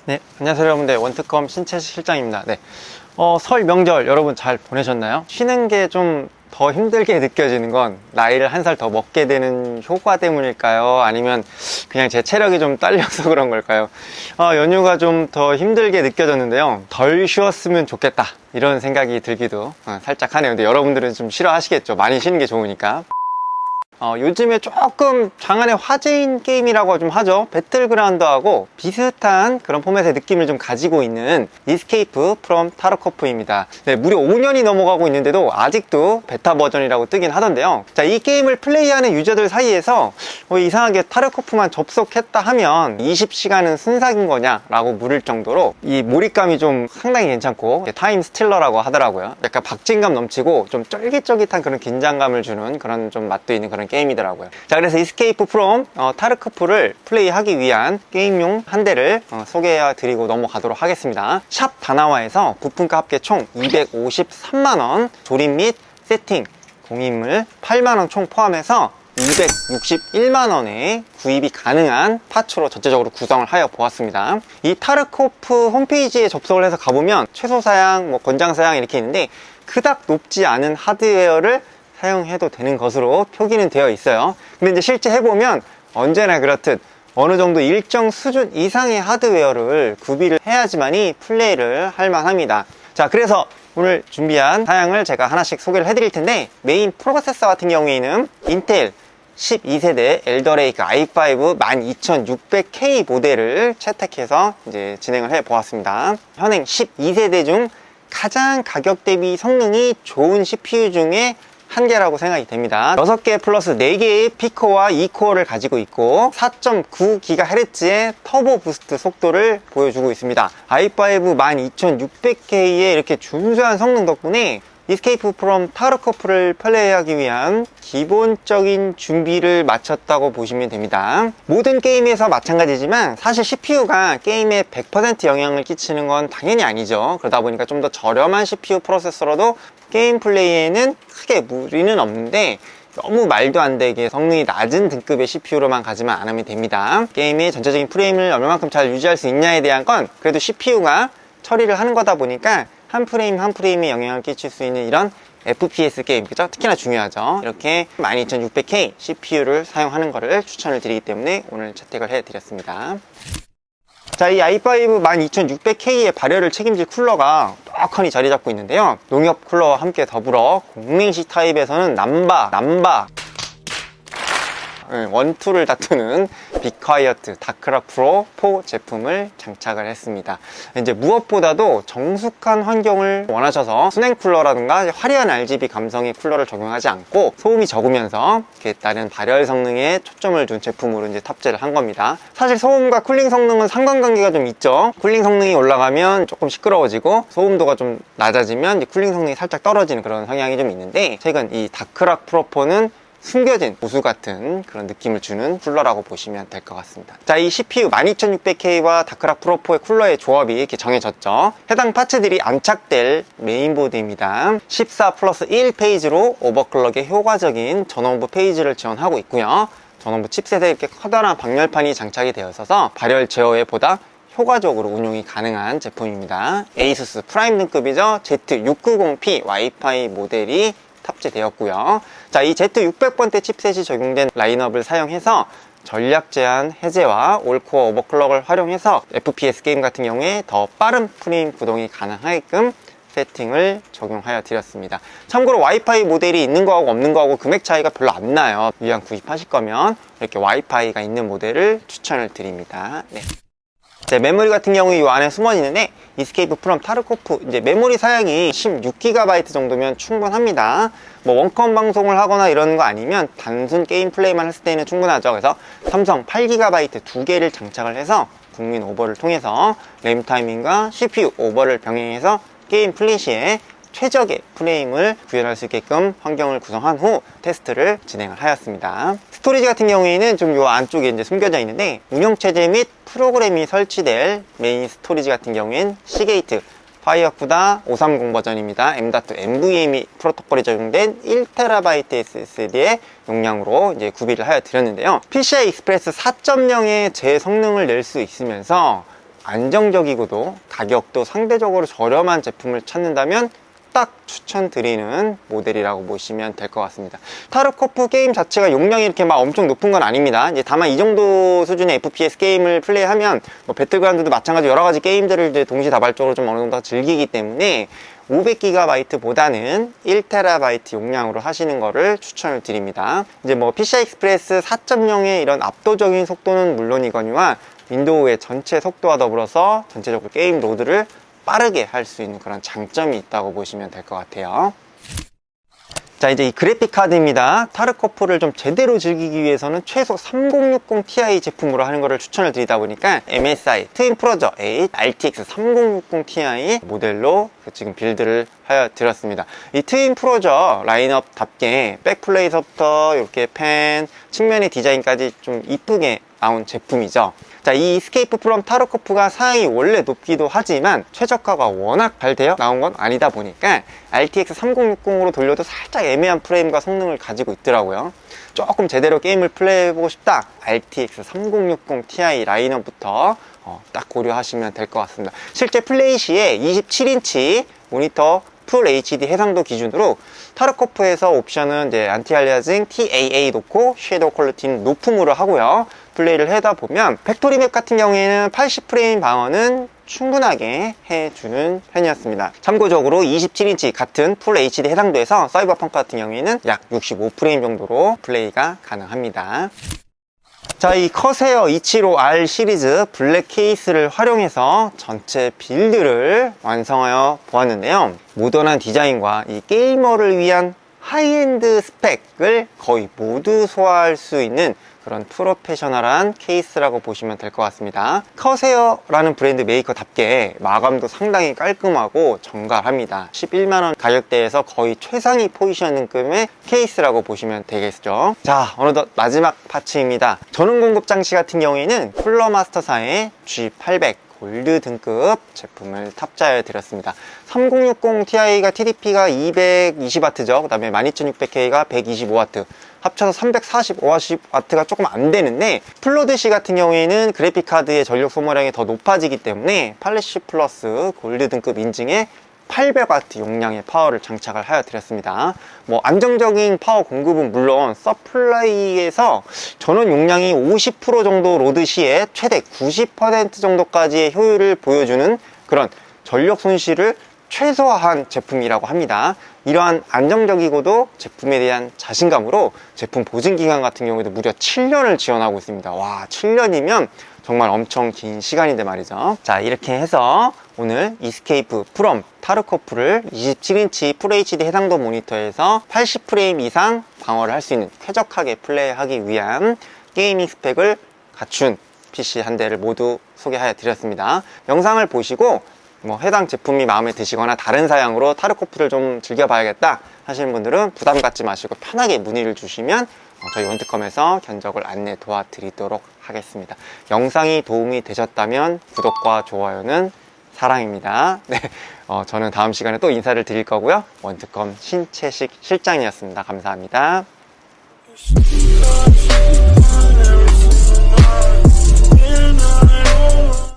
네, 안녕하세요 여러분들. 원특검 신채식 실장입니다. 네, 설 명절 여러분 잘 보내셨나요? 쉬는 게 좀 더 힘들게 느껴지는 건 나이를 한 살 더 먹게 되는 효과 때문일까요? 아니면 그냥 제 체력이 좀 딸려서 그런 걸까요? 연휴가 좀 더 힘들게 느껴졌는데요. 덜 쉬었으면 좋겠다 이런 생각이 들기도 살짝 하네요. 근데 여러분들은 좀 싫어하시겠죠. 많이 쉬는 게 좋으니까. 요즘에 조금 장안의 화제인 게임이라고 좀 하죠. 배틀그라운드하고 비슷한 그런 포맷의 느낌을 좀 가지고 있는 이스케이프 프롬 타르코프입니다. 네, 무려 5년이 넘어가고 있는데도 아직도 베타 버전이라고 뜨긴 하던데요. 자, 이 게임을 플레이하는 유저들 사이에서 이상하게 타르코프만 접속했다 하면 20시간은 순삭인 거냐 라고 물을 정도로 이 몰입감이 좀 상당히 괜찮고 타임 스틸러라고 하더라고요. 약간 박진감 넘치고 좀 쫄깃쫄깃한 그런 긴장감을 주는 그런 좀 맛도 있는 그런 게임이더라고요. 자, 그래서 이스케이프 프롬 타르코프를 플레이하기 위한 게임용 한 대를 소개해 드리고 넘어가도록 하겠습니다. 샵 다나와에서 부품가 합계 총 253만원, 조립 및 세팅, 공인물 8만원 총 포함해서 261만원에 구입이 가능한 파츠로 전체적으로 구성을 하여 보았습니다. 이 타르코프 홈페이지에 접속을 해서 가보면 최소 사양, 권장 사양 이렇게 있는데 그닥 높지 않은 하드웨어를 사용해도 되는 것으로 표기는 되어 있어요. 근데 이제 실제 해보면 언제나 그렇듯 어느 정도 일정 수준 이상의 하드웨어를 구비를 해야지만이 플레이를 할 만합니다. 자, 그래서 오늘 준비한 사양을 제가 하나씩 소개를 해드릴 텐데, 메인 프로세서 같은 경우에는 인텔 12세대 엘더레이크 i5 12600K 모델을 채택해서 이제 진행을 해 보았습니다. 현행 12세대 중 가장 가격 대비 성능이 좋은 CPU 중에 한 개라고 생각이 됩니다. 6개 플러스 4개의 P코어와 E코어를 가지고 있고 4.9GHz의 터보 부스트 속도를 보여주고 있습니다. i5 12600K의 이렇게 준수한 성능 덕분에 이스케이프 프롬 타르코프를 플레이하기 위한 기본적인 준비를 마쳤다고 보시면 됩니다. 모든 게임에서 마찬가지지만 사실 CPU가 게임에 100% 영향을 끼치는 건 당연히 아니죠. 그러다 보니까 좀 더 저렴한 CPU 프로세서로도 게임 플레이에는 크게 무리는 없는데 너무 말도 안 되게 성능이 낮은 등급의 CPU로만 가지만 않으면 됩니다. 게임의 전체적인 프레임을 얼마만큼 잘 유지할 수 있냐에 대한 건 그래도 CPU가 처리를 하는 거다 보니까 한 프레임 한 프레임에 영향을 끼칠 수 있는 이런 FPS 게임, 그죠? 특히나 중요하죠. 이렇게 12600K CPU를 사용하는 것을 추천을 드리기 때문에 오늘 채택을 해드렸습니다. 자, 이 i5 12600K의 발열을 책임질 쿨러가 떡하니 자리 잡고 있는데요. 농협 쿨러와 함께 더불어 공맹식 타입에서는 남바 원투를 다투는 비콰이어트 다크락 프로 4 제품을 장착을 했습니다. 이제 무엇보다도 정숙한 환경을 원하셔서 순행 쿨러라든가 화려한 RGB 감성의 쿨러를 적용하지 않고 소음이 적으면서 다른 발열 성능에 초점을 둔 제품으로 이제 탑재를 한 겁니다. 사실 소음과 쿨링 성능은 상관관계가 좀 있죠. 쿨링 성능이 올라가면 조금 시끄러워지고 소음도가 좀 낮아지면 이제 쿨링 성능이 살짝 떨어지는 그런 성향이 좀 있는데, 최근 이 다크락 프로 4는 숨겨진 보수 같은 그런 느낌을 주는 쿨러라고 보시면 될 것 같습니다. 자, 이 CPU 12600K와 다크락 프로 4의 쿨러의 조합이 이렇게 정해졌죠. 해당 파츠들이 안착될 메인보드입니다. 14 플러스 1 페이지로 오버클럭의 효과적인 전원부 페이지를 지원하고 있고요. 전원부 칩셋에 이렇게 커다란 방열판이 장착이 되어 있어서 발열 제어에 보다 효과적으로 운용이 가능한 제품입니다. 에이수스 프라임 등급이죠. Z690P 와이파이 모델이 탑재되었고요. 자, 이 Z600번대 칩셋이 적용된 라인업을 사용해서 전략 제한 해제와 올코어 오버클럭을 활용해서 FPS 게임 같은 경우에 더 빠른 프레임 구동이 가능하게끔 세팅을 적용하여 드렸습니다. 참고로 와이파이 모델이 있는 거하고 없는 거하고 금액 차이가 별로 안 나요. 유한 구입하실 거면 이렇게 와이파이가 있는 모델을 추천을 드립니다. 네. 메모리 같은 경우 이 안에 숨어 있는데, 이스케이프 프롬 타르코프 이제 메모리 사양이 16GB 정도면 충분합니다. 원컴 방송을 하거나 이런 거 아니면 단순 게임 플레이만 했을 때는 충분하죠. 그래서 삼성 8GB 2개를 장착을 해서 국민 오버를 통해서 램 타이밍과 CPU 오버를 병행해서 게임 플레이 시에 최적의 프레임을 구현할 수 있게끔 환경을 구성한 후 테스트를 진행을 하였습니다. 스토리지 같은 경우에는 좀 요 안쪽에 이제 숨겨져 있는데, 운영체제 및 프로그램이 설치될 메인 스토리지 같은 경우엔 시게이트 파이어쿠다 530 버전입니다. M.NVMe 프로토콜이 적용된 1TB SSD의 용량으로 이제 구비를 하여 드렸는데요. PCI Express 4.0의 제 성능을 낼 수 있으면서 안정적이고도 가격도 상대적으로 저렴한 제품을 찾는다면 딱 추천드리는 모델이라고 보시면 될 것 같습니다. 타르코프 게임 자체가 용량이 이렇게 막 엄청 높은 건 아닙니다. 이제 다만 이 정도 수준의 FPS 게임을 플레이하면 뭐 배틀그라운드도 마찬가지 여러 가지 게임들을 이제 동시다발적으로 좀 어느 정도 즐기기 때문에 500GB보다는 1TB 용량으로 하시는 거를 추천을 드립니다. 이제 뭐 PCI Express 4.0의 이런 압도적인 속도는 물론이거니와 윈도우의 전체 속도와 더불어서 전체적으로 게임 로드를 빠르게 할 수 있는 그런 장점이 있다고 보시면 될 것 같아요. 자, 이제 이 그래픽 카드입니다. 타르코프를 좀 제대로 즐기기 위해서는 최소 3060 Ti 제품으로 하는 것을 추천을 드리다 보니까 MSI 트윈 프로저 8 RTX 3060 Ti 모델로 지금 빌드를 하여 드렸습니다. 이 트윈 프로저 라인업답게 백플레이서부터 이렇게 펜, 측면의 디자인까지 좀 이쁘게 나온 제품이죠. 자, 이 이스케이프 프롬 타르코프가 사양이 원래 높기도 하지만 최저가가 워낙 잘 되어 나온 건 아니다 보니까 RTX 3060으로 돌려도 살짝 애매한 프레임과 성능을 가지고 있더라고요. 조금 제대로 게임을 플레이해보고 싶다, RTX 3060 Ti 라인업부터 딱 고려하시면 될 것 같습니다. 실제 플레이 시에 27인치 모니터 풀 HD 해상도 기준으로 타르코프에서 옵션은 이제 안티 알리아징 TAA 놓고 섀도우 퀄리티는 높음으로 하고요. 플레이를 하다 보면 팩토리 맵 같은 경우에는 80프레임 방어는 충분하게 해주는 편이었습니다. 참고적으로 27인치 같은 풀 HD 해상도에서 사이버펑크 같은 경우에는 약 65프레임 정도로 플레이가 가능합니다. 자, 이 커세어 275R 시리즈 블랙 케이스를 활용해서 전체 빌드를 완성하여 보았는데요. 모던한 디자인과 이 게이머를 위한 하이엔드 스펙을 거의 모두 소화할 수 있는 그런 프로페셔널한 케이스라고 보시면 될 것 같습니다. 커세어라는 브랜드 메이커답게 마감도 상당히 깔끔하고 정갈합니다. 11만원 가격대에서 거의 최상위 포지셔닝급의 케이스라고 보시면 되겠죠. 자, 어느덧 마지막 파츠입니다. 전원 공급 장치 같은 경우에는 쿨러마스터사의 G800 골드 등급 제품을 탑재해 드렸습니다. 3060 Ti가 TDP가 220W죠. 그 다음에 12600K가 125W, 합쳐서 345W가 조금 안 되는데, 플로드시 같은 경우에는 그래픽카드의 전력 소모량이 더 높아지기 때문에 팔레시 플러스 골드 등급 인증에 800W 용량의 파워를 장착을 하여 드렸습니다. 뭐 안정적인 파워 공급은 물론 서플라이에서 전원 용량이 50% 정도 로드 시에 최대 90% 정도까지의 효율을 보여주는 그런 전력 손실을 최소화한 제품이라고 합니다. 이러한 안정적이고도 제품에 대한 자신감으로 제품 보증기간 같은 경우에도 무려 7년을 지원하고 있습니다. 와, 7년이면 정말 엄청 긴 시간인데 말이죠. 자, 이렇게 해서 오늘 이스케이프 프롬 타르코프를 27인치 FHD 해상도 모니터에서 80프레임 이상 방어를 할 수 있는 쾌적하게 플레이하기 위한 게이밍 스펙을 갖춘 PC 한 대를 모두 소개하여 드렸습니다. 영상을 보시고 뭐 해당 제품이 마음에 드시거나 다른 사양으로 타르코프를 좀 즐겨봐야겠다 하시는 분들은 부담 갖지 마시고 편하게 문의를 주시면 저희 원특컴에서 견적을 안내 도와드리도록 하겠습니다. 영상이 도움이 되셨다면 구독과 좋아요는 사랑입니다. 네, 저는 다음 시간에 또 인사를 드릴 거고요. 원특컴 신채식 실장이었습니다. 감사합니다.